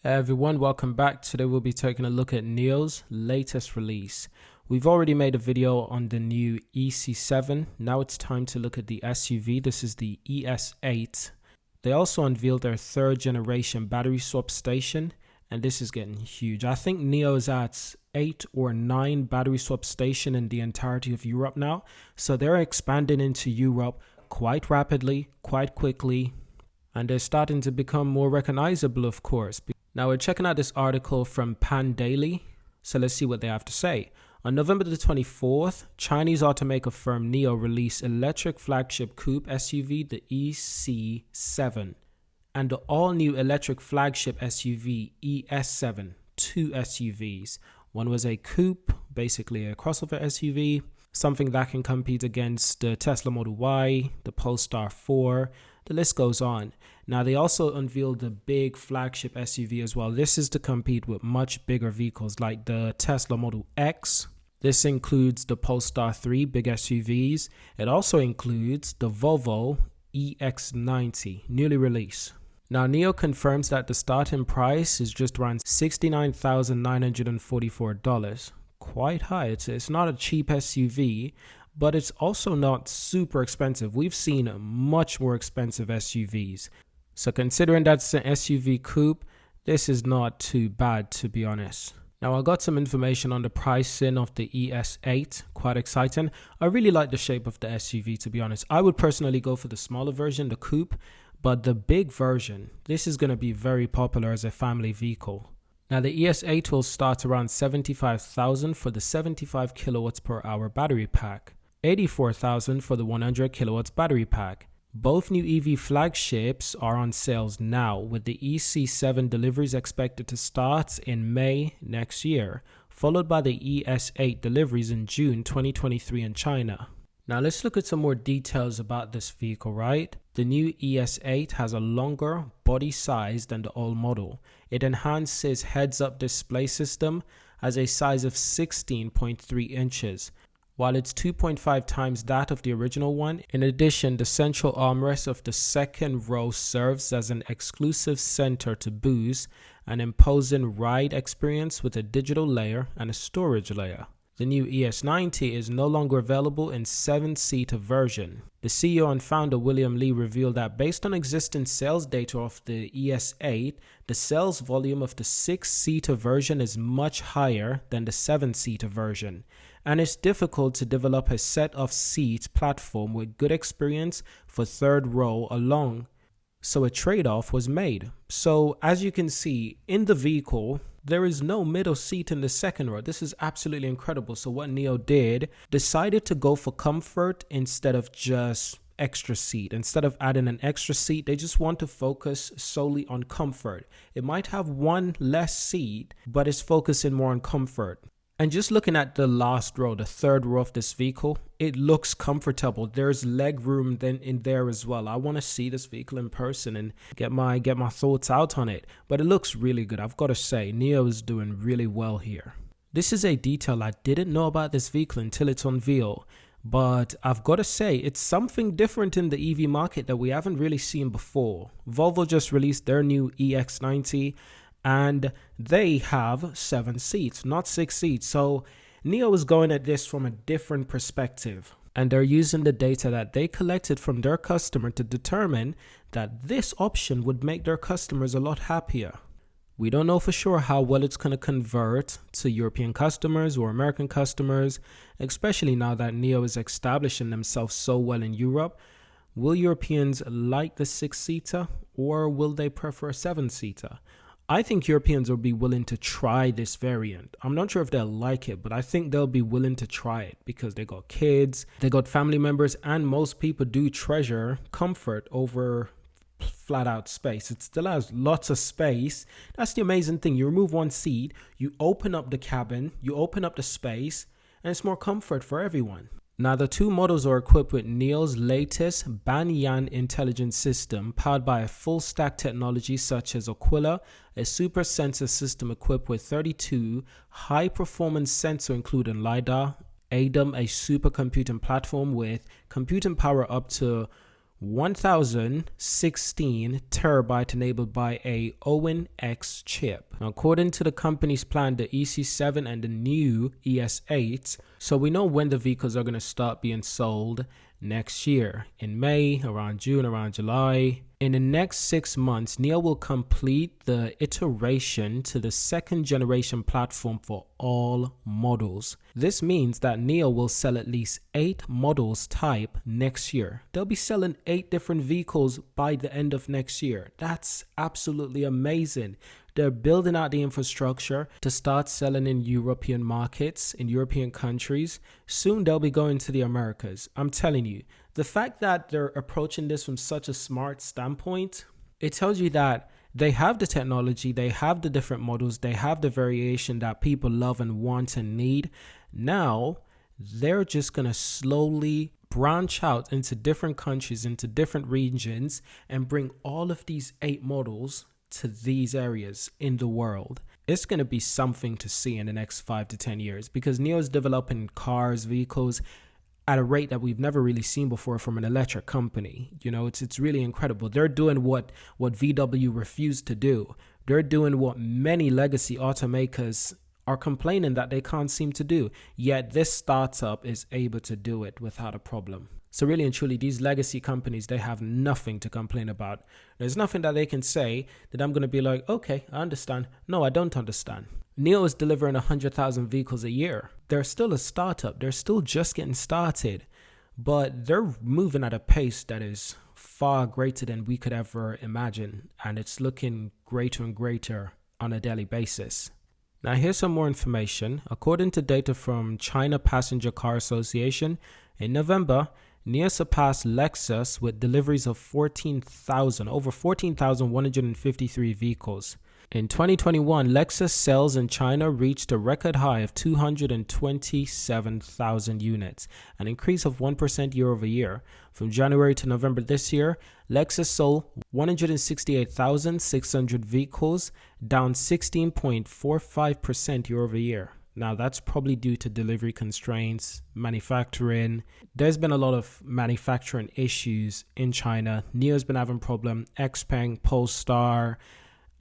Hey everyone, welcome back. Today we'll be taking a look at NIO's latest release. We've already made a video on the new EC7. Now it's time to look at the SUV. This is the ES8. They also unveiled their third generation battery swap station, and this is getting huge. I think NIO is at 8 or 9 battery swap station in the entirety of Europe now. So they're expanding into Europe quite rapidly, quite quickly, and they're starting to become more recognizable, of course. Now we're checking out this article from Pan Daily, so let's see what they have to say. On November the 24th, Chinese automaker firm NIO released electric flagship coupe SUV, the EC7, and the all-new electric flagship SUV, ES8 2 SUVs. One was a coupe, basically a crossover SUV, something that can compete against the Tesla Model Y, the Polestar 4, the list goes on. Now they also unveiled the big flagship SUV as well. This is to compete with much bigger vehicles like the Tesla Model X. This includes the Polestar 3 big SUVs. It also includes the Volvo EX90 newly released. Now NIO confirms that the starting price is just around $69,944. Quite high. It's not a cheap SUV, but it's also not super expensive. We've seen much more expensive SUVs. So considering that's an SUV coupe, this is not too bad, to be honest. Now I got some information on the pricing of the ES8, quite exciting. I really like the shape of the SUV, to be honest. I would personally go for the smaller version, the coupe, but the big version, this is going to be very popular as a family vehicle. Now the ES8 will start around $75,000 for the 75 kilowatts per hour battery pack, $84,000 for the 100 kilowatts battery pack. Both new EV flagships are on sales now, with the EC7 deliveries expected to start in May next year, followed by the ES8 deliveries in June 2023 in China. Now let's look at some more details about this vehicle, right? The new ES8 has a longer body size than the old model. It enhances heads-up display system, has a size of 16.3 inches. While it's 2.5 times that of the original one. In addition, the central armrest of the second row serves as an exclusive center to boost an imposing ride experience with a digital layer and a storage layer. The new ES90 is no longer available in 7-seater version. The CEO and founder William Li revealed that based on existing sales data of the ES8, the sales volume of the 6-seater version is much higher than the 7-seater version, and it's difficult to develop a set of seat platform with good experience for third row along. So a trade-off was made. So as you can see in the vehicle, there is no middle seat in the second row. This is absolutely incredible. So what NIO decided to go for comfort instead of just extra seat. Instead of adding an extra seat, they just want to focus solely on comfort. It might have one less seat, but it's focusing more on comfort. And just looking at the last row, the third row of this vehicle, it looks comfortable. There's leg room then in there as well. I want to see this vehicle in person and get my thoughts out on it. But it looks really good. I've got to say, NIO is doing really well here. This is a detail I didn't know about this vehicle until it's unveiled. But I've got to say, it's something different in the EV market that we haven't really seen before. Volvo just released their new EX90. And they have 7 seats, not 6 seats. So NIO is going at this from a different perspective. And they're using the data that they collected from their customer to determine that this option would make their customers a lot happier. We don't know for sure how well it's going to convert to European customers or American customers, especially now that NIO is establishing themselves so well in Europe. Will Europeans like the 6-seater or will they prefer a 7-seater? I think Europeans will be willing to try this variant. I'm not sure if they'll like it, but I think they'll be willing to try it because they got kids, they got family members, and most people do treasure comfort over flat out space. It still has lots of space. That's the amazing thing. You remove one seat, you open up the cabin, you open up the space, and it's more comfort for everyone. Now, the two models are equipped with NIO's latest Banyan intelligence system, powered by a full-stack technology such as Aquila, a super sensor system equipped with 32 high-performance sensors including LiDAR, ADAM, a supercomputing platform with computing power up to 1016 terabyte enabled by a ONX chip. Now, according to the company's plan, the EC7 and the new ES8, so we know when the vehicles are going to start being sold next year, in May, around June, around July. In the next 6 months, NIO will complete the iteration to the second generation platform for all models. This means that NIO will sell at least 8 models type next year. They'll be selling 8 different vehicles by the end of next year. That's absolutely amazing. They're building out the infrastructure to start selling in European markets, in European countries. Soon they'll be going to the Americas. I'm telling you, the fact that they're approaching this from such a smart standpoint, it tells you that they have the technology, they have the different models, they have the variation that people love and want and need. Now, they're just going to slowly branch out into different countries, into different regions, and bring all of these 8 models to these areas in the world. It's going to be something to see in the next 5 to 10 years because NIO is developing cars, vehicles at a rate that we've never really seen before from an electric company. You know, it's really incredible. They're doing what VW refused to do. They're doing what many legacy automakers are complaining that they can't seem to do. Yet this startup is able to do it without a problem. So really and truly, these legacy companies, they have nothing to complain about. There's nothing that they can say that I'm going to be like, okay, I understand. No, I don't understand. NIO is delivering 100,000 vehicles a year. They're still a startup. They're still just getting started. But they're moving at a pace that is far greater than we could ever imagine. And it's looking greater and greater on a daily basis. Now, here's some more information. According to data from China Passenger Car Association, in November, NIO surpassed Lexus with deliveries of over 14,153 vehicles. In 2021, Lexus sales in China reached a record high of 227,000 units, an increase of 1% year over year. From January to November this year, Lexus sold 168,600 vehicles, down 16.45% year over year. Now, that's probably due to delivery constraints, manufacturing. There's been a lot of manufacturing issues in China. NIO's been having problem, XPeng, Polestar,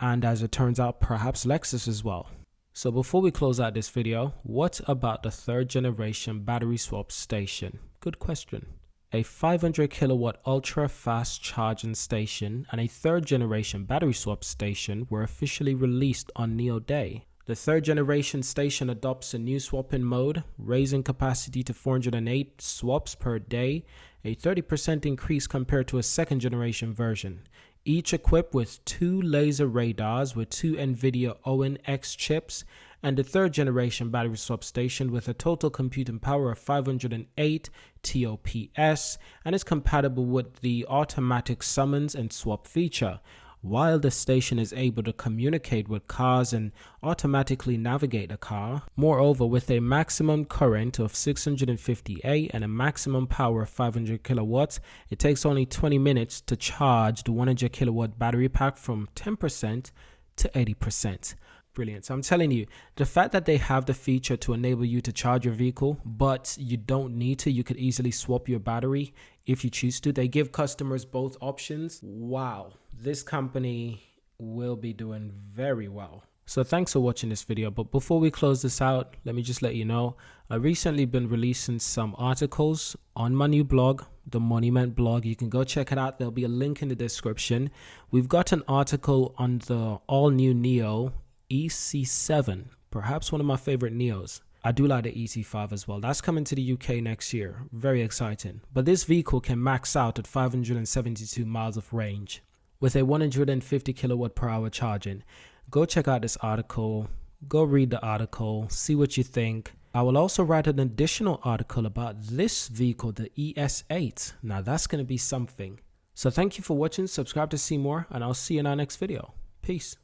and as it turns out, perhaps Lexus as well. So before we close out this video, what about the third generation battery swap station? Good question. A 500 kilowatt ultra fast charging station and a third generation battery swap station were officially released on NIO Day. The third generation station adopts a new swapping mode, raising capacity to 408 swaps per day, a 30% increase compared to a second generation version. Each equipped with 2 laser radars with 2 NVIDIA ONX chips, and the third generation battery swap station with a total computing power of 508 TOPS and is compatible with the automatic summons and swap feature. While the station is able to communicate with cars and automatically navigate a car, moreover, with a maximum current of 650A and a maximum power of 500 kilowatts, it takes only 20 minutes to charge the 100 kilowatt battery pack from 10% to 80%. Brilliant. So I'm telling you, the fact that they have the feature to enable you to charge your vehicle, but you don't need to, you could easily swap your battery if you choose to. They give customers both options. Wow. This company will be doing very well. So thanks for watching this video. But before we close this out, let me just let you know, I've recently been releasing some articles on my new blog, the Monument blog. You can go check it out. There'll be a link in the description. We've got an article on the all new NIO EC7, perhaps one of my favorite NIOs. I do like the EC5 as well. That's coming to the UK next year. Very exciting. But this vehicle can max out at 572 miles of range with a 150 kilowatt per hour charging. Go check out this article. Go read the article. See what you think. I will also write an additional article about this vehicle, the ES8. Now that's going to be something. So thank you for watching. Subscribe to see more, and I'll see you in our next video. Peace.